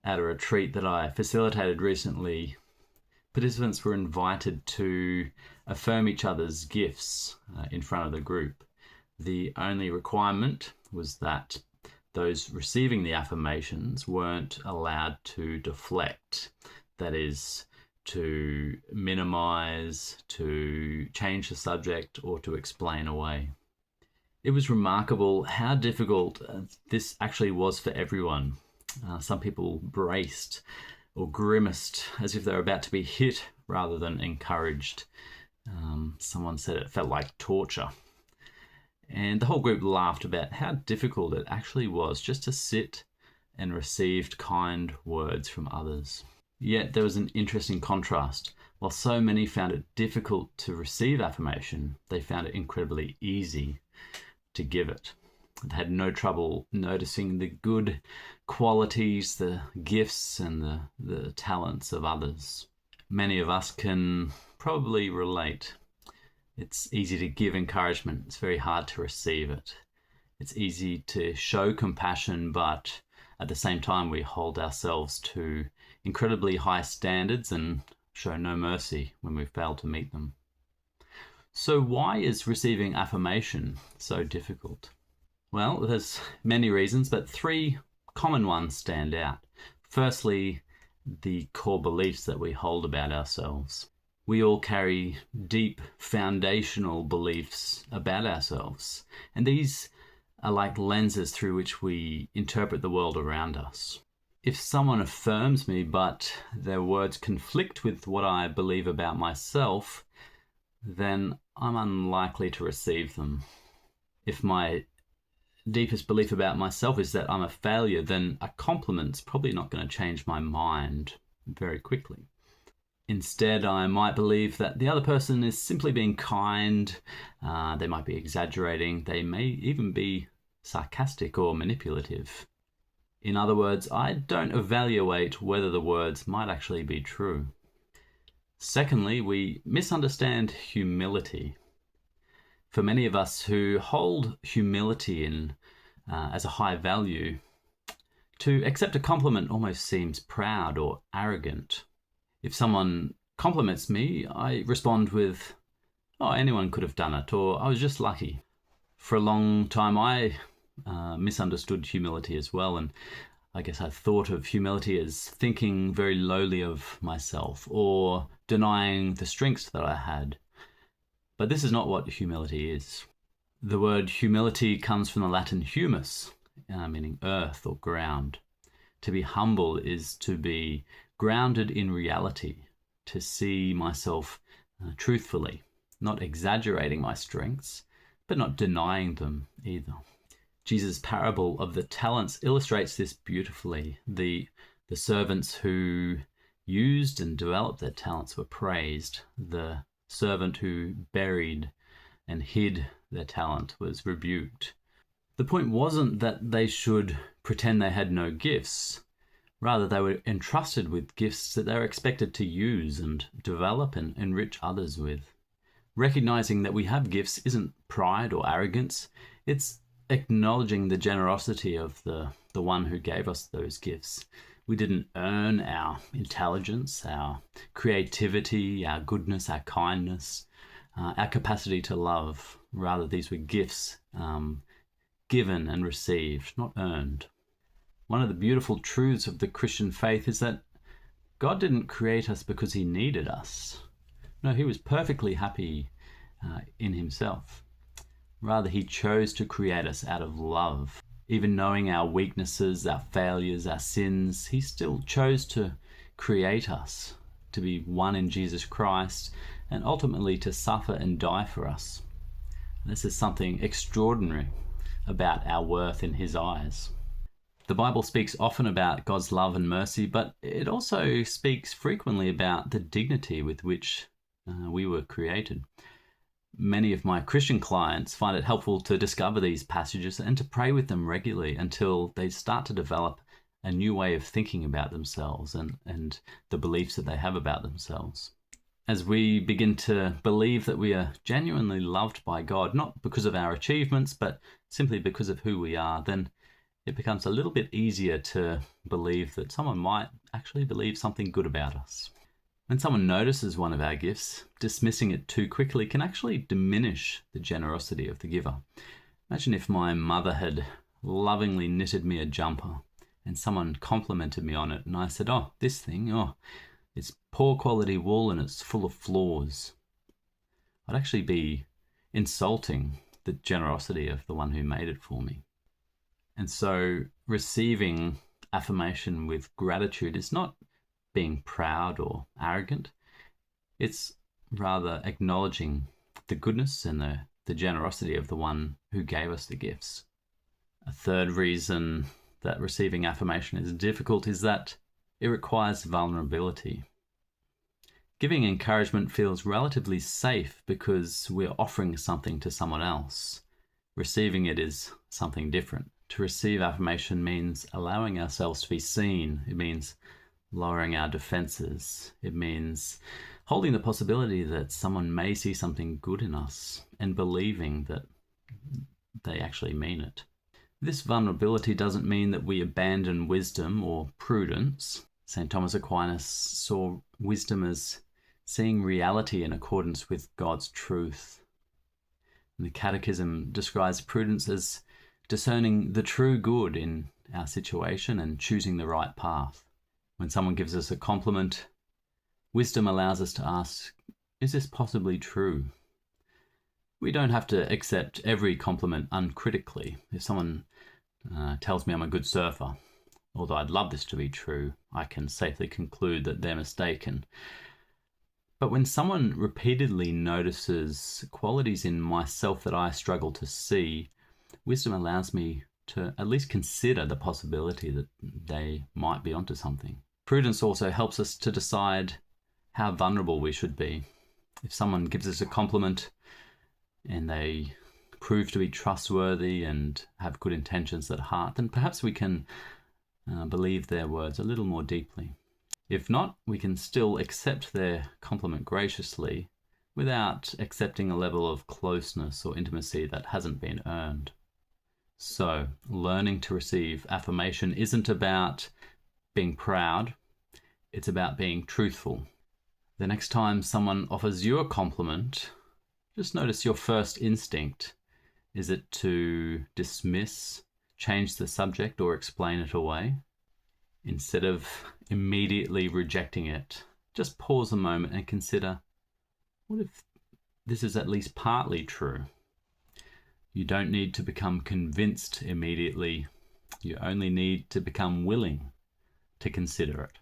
At a retreat that I facilitated recently, participants were invited to affirm each other's gifts in front of the group. The only requirement was that those receiving the affirmations weren't allowed to deflect. That is, to minimize, to change the subject, or to explain away. It was remarkable how difficult this actually was for everyone. Some people braced or grimaced as if they were about to be hit rather than encouraged. Someone said it felt like torture. And the whole group laughed about how difficult it actually was just to sit and receive kind words from others. Yet there was an interesting contrast. While so many found it difficult to receive affirmation, they found it incredibly easy to give it. They had no trouble noticing the good qualities, the gifts, and the talents of others. Many of us can probably relate. It's easy to give encouragement. It's very hard to receive it. It's easy to show compassion, but at the same time we hold ourselves to incredibly high standards and show no mercy when we fail to meet them. So why is receiving affirmation so difficult? Well, there's many reasons, but three common ones stand out. Firstly, the core beliefs that we hold about ourselves. We all carry deep foundational beliefs about ourselves, and these are like lenses through which we interpret the world around us. If someone affirms me, but their words conflict with what I believe about myself, then I'm unlikely to receive them. If my deepest belief about myself is that I'm a failure, then a compliment's probably not going to change my mind very quickly. Instead, I might believe that the other person is simply being kind. They might be exaggerating. They may even be sarcastic or manipulative. In other words, I don't evaluate whether the words might actually be true. Secondly, we misunderstand humility. For many of us who hold humility as a high value, to accept a compliment almost seems proud or arrogant. If someone compliments me, I respond with, "Oh, anyone could have done it," or "I was just lucky." For a long time, I misunderstood humility as well, and I guess I thought of humility as thinking very lowly of myself or denying the strengths that I had. But this is not what humility is. The word humility comes from the Latin humus, meaning earth or ground. To be humble is to be grounded in reality, to see myself truthfully, not exaggerating my strengths, but not denying them either. Jesus' parable of the talents illustrates this beautifully. The servants who used and developed their talents were praised. The servant who buried and hid their talent was rebuked. The point wasn't that they should pretend they had no gifts. Rather, they were entrusted with gifts that they were expected to use and develop and enrich others with. Recognizing that we have gifts isn't pride or arrogance. It's acknowledging the generosity of the one who gave us those gifts. We didn't earn our intelligence, our creativity, our goodness, our kindness, our capacity to love. Rather, these were gifts given and received, not earned. One of the beautiful truths of the Christian faith is that God didn't create us because he needed us. No, he was perfectly happy in himself. Rather, he chose to create us out of love. Even knowing our weaknesses, our failures, our sins, he still chose to create us to be one in Jesus Christ and ultimately to suffer and die for us. This is something extraordinary about our worth in his eyes. The Bible speaks often about God's love and mercy, but it also speaks frequently about the dignity with which we were created. Many of my Christian clients find it helpful to discover these passages and to pray with them regularly until they start to develop a new way of thinking about themselves and the beliefs that they have about themselves. As we begin to believe that we are genuinely loved by God, not because of our achievements, but simply because of who we are, then it becomes a little bit easier to believe that someone might actually believe something good about us. When someone notices one of our gifts, dismissing it too quickly can actually diminish the generosity of the giver. Imagine if my mother had lovingly knitted me a jumper and someone complimented me on it, and I said, "Oh, this thing, it's poor quality wool and it's full of flaws." I'd actually be insulting the generosity of the one who made it for me. And so receiving affirmation with gratitude is not being proud or arrogant. It's rather acknowledging the goodness and the generosity of the one who gave us the gifts. A third reason that receiving affirmation is difficult is that it requires vulnerability. Giving encouragement feels relatively safe because we're offering something to someone else. Receiving it is something different. To receive affirmation means allowing ourselves to be seen. It means lowering our defenses. It means holding the possibility that someone may see something good in us and believing that they actually mean it. This vulnerability doesn't mean that we abandon wisdom or prudence. St. Thomas Aquinas saw wisdom as seeing reality in accordance with God's truth. And the Catechism describes prudence as discerning the true good in our situation and choosing the right path. When someone gives us a compliment, wisdom allows us to ask, is this possibly true? We don't have to accept every compliment uncritically. If someone tells me I'm a good surfer, although I'd love this to be true, I can safely conclude that they're mistaken. But when someone repeatedly notices qualities in myself that I struggle to see, wisdom allows me to at least consider the possibility that they might be onto something. Prudence also helps us to decide how vulnerable we should be. If someone gives us a compliment and they prove to be trustworthy and have good intentions at heart, then perhaps we can believe their words a little more deeply. If not, we can still accept their compliment graciously without accepting a level of closeness or intimacy that hasn't been earned. So, learning to receive affirmation isn't about being proud, it's about being truthful. The next time someone offers you a compliment, just notice your first instinct. Is it to dismiss, change the subject, or explain it away? Instead of immediately rejecting it, just pause a moment and consider, what if this is at least partly true? You don't need to become convinced immediately. You only need to become willing to consider it.